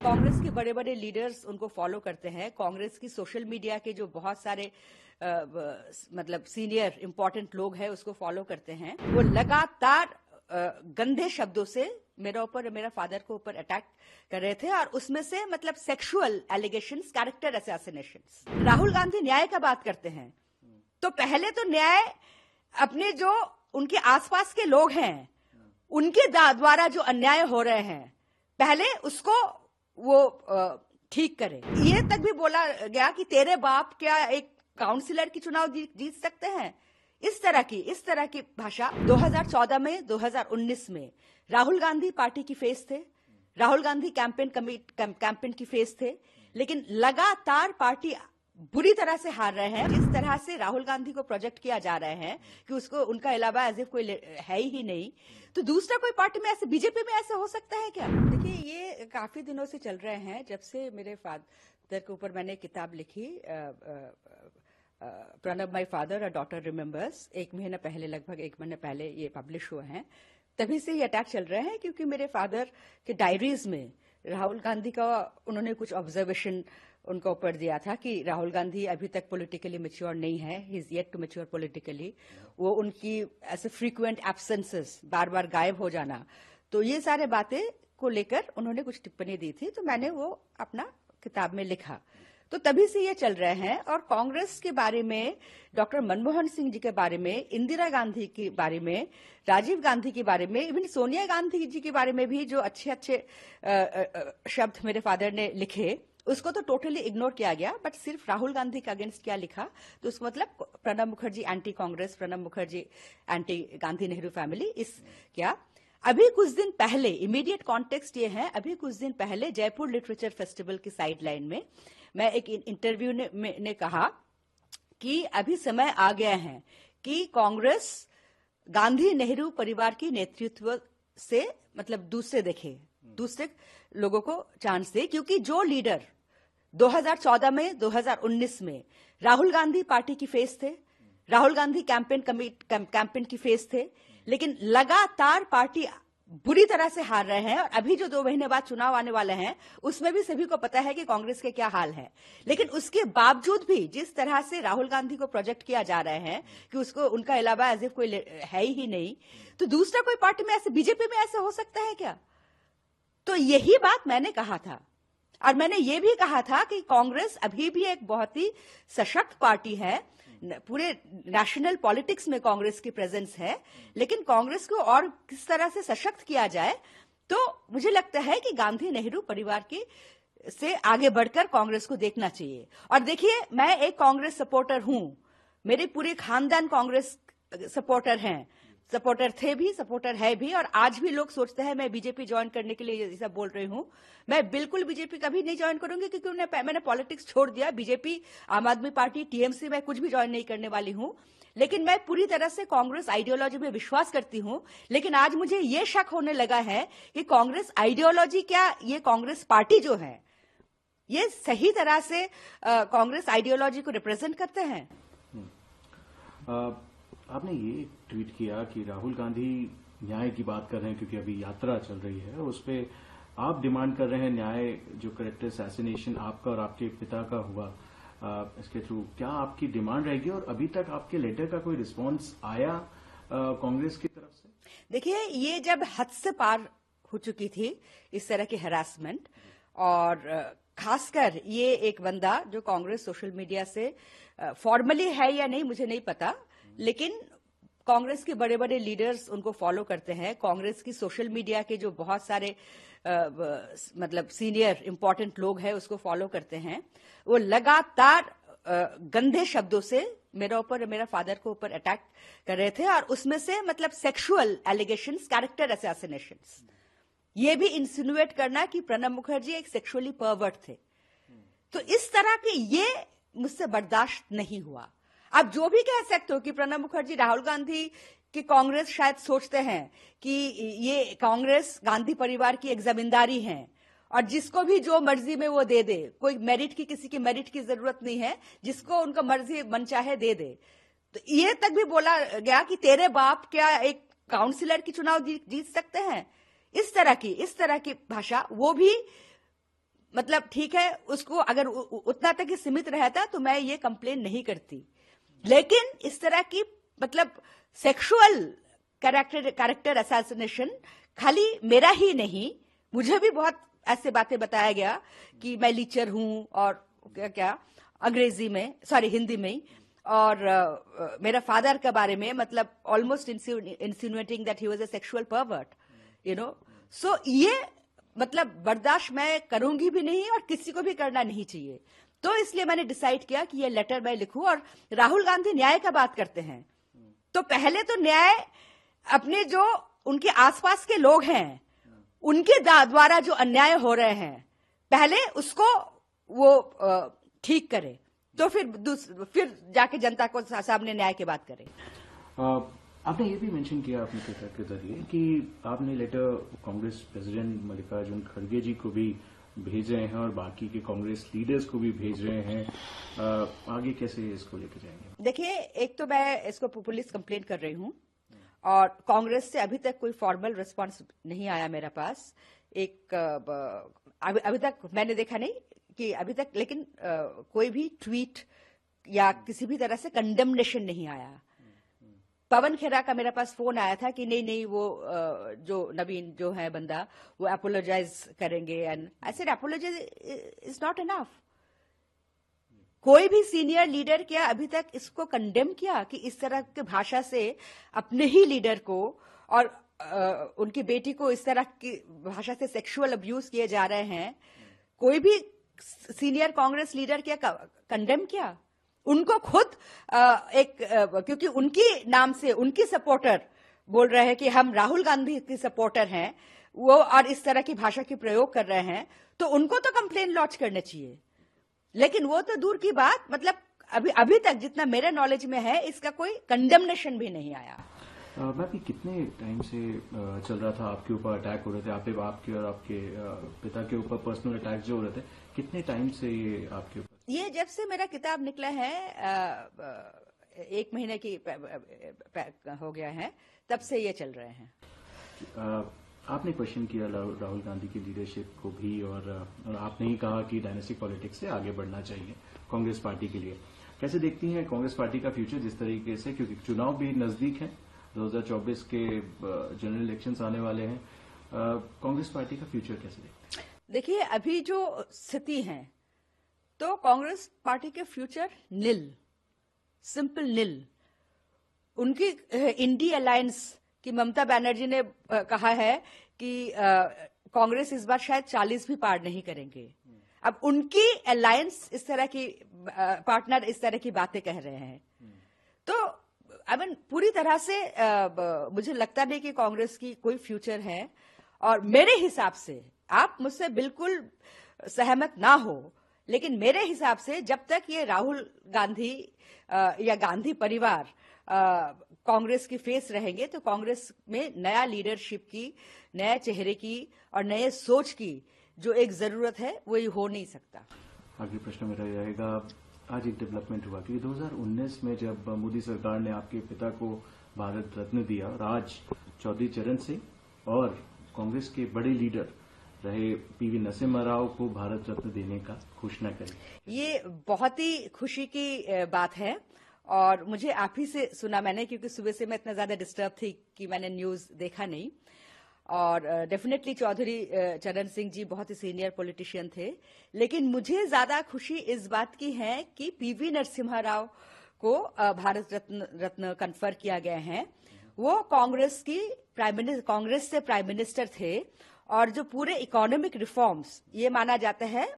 कांग्रेस के बड़े बड़े लीडर्स उनको फॉलो करते हैं। कांग्रेस की सोशल मीडिया के जो बहुत सारे मतलब सीनियर इंपॉर्टेंट लोग हैं उसको फॉलो करते हैं। वो लगातार गंदे शब्दों से मेरा ऊपर और मेरा फादर को ऊपर अटैक कर रहे थे, और उसमें से मतलब sexual allegations, character assassinations. Rahul Gandhi न्याय का बात करते हैं तो पहले तो न्याय अपने जो उनके आसपास के लोग हैं उनके द्वारा जो अन्याय हो रहे हैं पहले उसको वो ठीक करे। ये तक भी बोला गया कि तेरे बाप क्या एक काउंसिलर की चुनाव जीत सकते हैं। इस तरह की भाषा 2014 में 2019 में राहुल गांधी पार्टी की फेस थे, राहुल गांधी कैंपेन की फेस थे, लेकिन लगातार पार्टी बुरी तरह से हार रहे हैं। जिस तरह से राहुल गांधी को प्रोजेक्ट किया जा रहे हैं कि उसको उनका अलावा एज इफ कोई है ही नहीं, तो दूसरा कोई पार्टी में ऐसे, बीजेपी में ऐसे हो सकता है क्या? देखिए, ये काफी दिनों से चल रहे हैं। जब से मेरे फादर के ऊपर मैंने किताब लिखी Pranab my father a daughter remembers, लगभग एक महीने पहले ये पब्लिश हुए हैं, तभी से ये अटैक चल रहे हैं। क्योंकि मेरे फादर के डायरीज में राहुल गांधी का उन्होंने कुछ ऑब्जर्वेशन उनका ऊपर दिया था कि राहुल गांधी अभी तक पॉलिटिकली मैच्योर नहीं है, he is yet to mature politically. वो उनकी ऐसे फ्रीक्वेंट एब्सेंसेस, बार बार गायब हो जाना, तो ये सारे बातें को लेकर उन्होंने कुछ टिप्पणी दी थी, तो मैंने वो अपना किताब में लिखा। तो तभी से ये चल रहे हैं। और कांग्रेस के बारे में, डॉक्टर मनमोहन सिंह जी के बारे में, इंदिरा गांधी के बारे में, राजीव गांधी के बारे में, इवन सोनिया गांधी जी के बारे में भी जो अच्छे अच्छे शब्द मेरे फादर ने लिखे, उसको तो टोटली इग्नोर किया गया। बट सिर्फ राहुल गांधी के अगेंस्ट क्या लिखा, तो उसको मतलब Pranab Mukherjee anti Congress, Pranab Mukherjee anti Gandhi Nehru family, इस क्या। अभी कुछ दिन पहले, इमीडिएट कॉन्टेक्स्ट ये है, अभी कुछ दिन पहले जयपुर लिटरेचर फेस्टिवल की साइडलाइन में मैं एक इंटरव्यू ने कहा कि अभी समय आ गया है कि कांग्रेस गांधी नेहरू परिवार की नेतृत्व से मतलब दूसरे देखे, दूसरे लोगों को चांस दे। क्योंकि जो लीडर 2014 में 2019 में राहुल गांधी पार्टी की फेस थे, राहुल गांधी कैंपेन की फेस थे, लेकिन लगातार पार्टी बुरी तरह से हार रहे हैं। और अभी जो 2 महीने बाद चुनाव आने वाले हैं उसमें भी सभी को पता है कि कांग्रेस के क्या हाल है। लेकिन उसके बावजूद भी जिस तरह से राहुल गांधी को प्रोजेक्ट किया जा रहा है कि उसको उनका अलावा एज इफ कोई है ही नहीं, तो दूसरा कोई पार्टी में ऐसे, बीजेपी में ऐसे हो सकता है क्या? तो यही बात मैंने कहा था। और मैंने ये भी कहा था कि कांग्रेस अभी भी एक बहुत ही सशक्त पार्टी है, पूरे नेशनल पॉलिटिक्स में कांग्रेस की प्रेजेंस है, लेकिन कांग्रेस को और किस तरह से सशक्त किया जाए, तो मुझे लगता है कि गांधी नेहरू परिवार की से आगे बढ़कर कांग्रेस को देखना चाहिए। और देखिए, मैं एक कांग्रेस सपोर्टर हूं, मेरे पूरे खानदान कांग्रेस सपोर्टर थे भी, सपोर्टर है भी, और आज भी लोग सोचते हैं मैं बीजेपी ज्वाइन करने के लिए ऐसा बोल रही हूं। मैं बिल्कुल बीजेपी कभी नहीं ज्वाइन करूंगी, क्योंकि मैंने पॉलिटिक्स छोड़ दिया। बीजेपी, आम आदमी पार्टी, टीएमसी में कुछ भी ज्वाइन नहीं करने वाली हूं। लेकिन मैं पूरी तरह से कांग्रेस आइडियोलॉजी में विश्वास करती हूं। लेकिन आज मुझे ये शक होने लगा है कि कांग्रेस आइडियोलॉजी क्या, ये कांग्रेस पार्टी जो है ये सही तरह से कांग्रेस आइडियोलॉजी को रिप्रेजेंट करते हैं। आपने ये ट्वीट किया कि राहुल गांधी न्याय की बात कर रहे हैं क्योंकि अभी यात्रा चल रही है, उस पर आप डिमांड कर रहे हैं न्याय, जो कैरेक्टर असैसिनेशन आपका और आपके पिता का हुआ इसके थ्रू, क्या आपकी डिमांड रहेगी? और अभी तक आपके लेटर का कोई रिस्पांस आया कांग्रेस की तरफ से? देखिए, ये जब हद से पार हो चुकी थी इस तरह की हरासमेंट, और खासकर ये एक बंदा जो कांग्रेस सोशल मीडिया से फॉर्मली है या नहीं मुझे नहीं पता, लेकिन कांग्रेस के बड़े बड़े लीडर्स उनको फॉलो करते हैं। कांग्रेस की सोशल मीडिया के जो बहुत सारे मतलब सीनियर इंपॉर्टेंट लोग हैं उसको फॉलो करते हैं। वो लगातार गंदे शब्दों से मेरा ऊपर और मेरा फादर को ऊपर अटैक कर रहे थे, और उसमें से मतलब सेक्सुअल एलिगेशंस, कैरेक्टर असैसिनेशंस, ये भी इंसिनुएट करना कि प्रणब मुखर्जी एक सेक्सुअली परवर्ट थे। तो इस तरह के ये मुझसे बर्दाश्त नहीं हुआ। आप जो भी कह सकते हो कि प्रणब मुखर्जी, राहुल गांधी की कांग्रेस शायद सोचते हैं कि ये कांग्रेस गांधी परिवार की एक जमींदारी है और जिसको भी जो मर्जी में वो दे दे, कोई मेरिट की, किसी की मेरिट की जरूरत नहीं है, जिसको उनका मर्जी मन चाहे दे दे। तो ये तक भी बोला गया कि तेरे बाप क्या एक काउंसिलर की चुनाव जीत सकते हैं। इस तरह की भाषा, वो भी मतलब ठीक है, उसको अगर उतना तक ही सीमित रहता तो मैं ये कंप्लेन नहीं करती। लेकिन इस तरह की मतलब सेक्सुअल कैरेक्टर असैसिनेशन खाली मेरा ही नहीं, मुझे भी बहुत ऐसे बातें बताया गया कि मैं लीचर हूं और क्या अंग्रेजी में, सॉरी हिंदी में, और मेरा फादर के बारे में मतलब almost insinuating that he was a sexual pervert, you know. So ये मतलब बर्दाश्त मैं करूंगी भी नहीं और किसी को भी करना नहीं चाहिए। तो इसलिए मैंने डिसाइड किया कि ये लेटर मैं लिखूं। और राहुल गांधी न्याय का बात करते हैं तो पहले तो न्याय अपने जो उनके आसपास के लोग हैं उनके द्वारा जो अन्याय हो रहे हैं पहले उसको वो ठीक करे, तो फिर जाके जनता को सामने न्याय की बात करें। आपने ये भी मेंशन किया अपने ट्विटर के जरिए कि आपने लेटर कांग्रेस प्रेसिडेंट मल्लिकार्जुन खड़गे जी को भी भेज रहे हैं और बाकी के कांग्रेस लीडर्स को भी भेज रहे हैं। आगे कैसे इसको लेकर जाएंगे? देखिए, एक तो मैं इसको पुलिस कंप्लेंट कर रही हूं और कांग्रेस से अभी तक कोई फॉर्मल रिस्पांस नहीं आया मेरे पास। अभी तक मैंने देखा नहीं कि अभी तक, लेकिन कोई भी ट्वीट या किसी भी तरह से कंडेमनेशन नहीं आया। पवन खेरा का मेरे पास फोन आया था कि नहीं वो जो नवीन जो है बंदा वो अपोलोजाइज करेंगे, and I said apologize is not enough. कोई भी सीनियर लीडर क्या अभी तक इसको कंडेम किया कि इस तरह की भाषा से अपने ही लीडर को और उनकी बेटी को इस तरह की भाषा से सेक्सुअल अब्यूज किए जा रहे हैं? कोई भी सीनियर कांग्रेस लीडर क्या कंडेम किया? उनको खुद क्योंकि उनकी नाम से उनकी सपोर्टर बोल रहे हैं कि हम राहुल गांधी की सपोर्टर हैं वो, और इस तरह की भाषा की प्रयोग कर रहे हैं, तो उनको तो कंप्लेन लॉन्च करने चाहिए। लेकिन वो तो दूर की बात, मतलब अभी तक जितना मेरे नॉलेज में है इसका कोई कंडेमनेशन भी नहीं आया। मैं भी कितने टाइम से चल रहा था आपके ऊपर अटैक हो रहे थे, आपके और आपके पिता के ऊपर पर्सनल अटैक जो हो रहे थे, कितने टाइम से ये आपके ऊपर? ये जब से मेरा किताब निकला है 1 महीने की हो गया है, तब से ये चल रहे हैं। आपने क्वेश्चन किया राहुल गांधी की लीडरशिप को भी, और आपने ही कहा कि डायनेस्टिक पॉलिटिक्स से आगे बढ़ना चाहिए कांग्रेस पार्टी के लिए। कैसे देखती हैं कांग्रेस पार्टी का फ्यूचर जिस तरीके से, क्योंकि चुनाव भी नजदीक है, 2024 के जनरल इलेक्शंस आने वाले हैं, कांग्रेस पार्टी का फ्यूचर कैसे देखते हैं? देखिए, अभी जो स्थिति है तो कांग्रेस पार्टी के फ्यूचर निल, सिंपल निल। उनकी इंडी अलायंस की ममता बनर्जी ने कहा है कि कांग्रेस इस बार शायद 40 भी पार नहीं करेंगे। अब उनकी अलायंस इस तरह की पार्टनर इस तरह की बातें कह रहे हैं, तो आई मीन पूरी तरह से मुझे लगता नहीं कि कांग्रेस की कोई फ्यूचर है। और मेरे हिसाब से, आप मुझसे बिल्कुल सहमत ना हो, लेकिन मेरे हिसाब से जब तक ये राहुल गांधी या गांधी परिवार कांग्रेस की फेस रहेंगे तो कांग्रेस में नया लीडरशिप की, नए चेहरे की और नए सोच की जो एक जरूरत है वो ये हो नहीं सकता। आगे प्रश्न मेरा रहेगा, आज एक डेवलपमेंट हुआ कि 2019 में जब मोदी सरकार ने आपके पिता को भारत रत्न दिया, राज चौधरी चरण सिंह और कांग्रेस के बड़े लीडर रहे पीवी नरसिम्हा राव को भारत रत्न देने का घोषणा करी। ये बहुत ही खुशी की बात है और मुझे आप ही से सुना मैंने, क्योंकि सुबह से मैं इतना ज्यादा डिस्टर्ब थी कि मैंने न्यूज देखा नहीं। और डेफिनेटली चौधरी चरण सिंह जी बहुत ही सीनियर पॉलिटिशियन थे, लेकिन मुझे ज्यादा खुशी इस बात की है कि पीवी नरसिम्हा राव को भारत रत्न कन्फर किया गया है। वो कांग्रेस से प्राइम मिनिस्टर थे और जो पूरे इकोनॉमिक रिफॉर्म्स, ये माना जाता है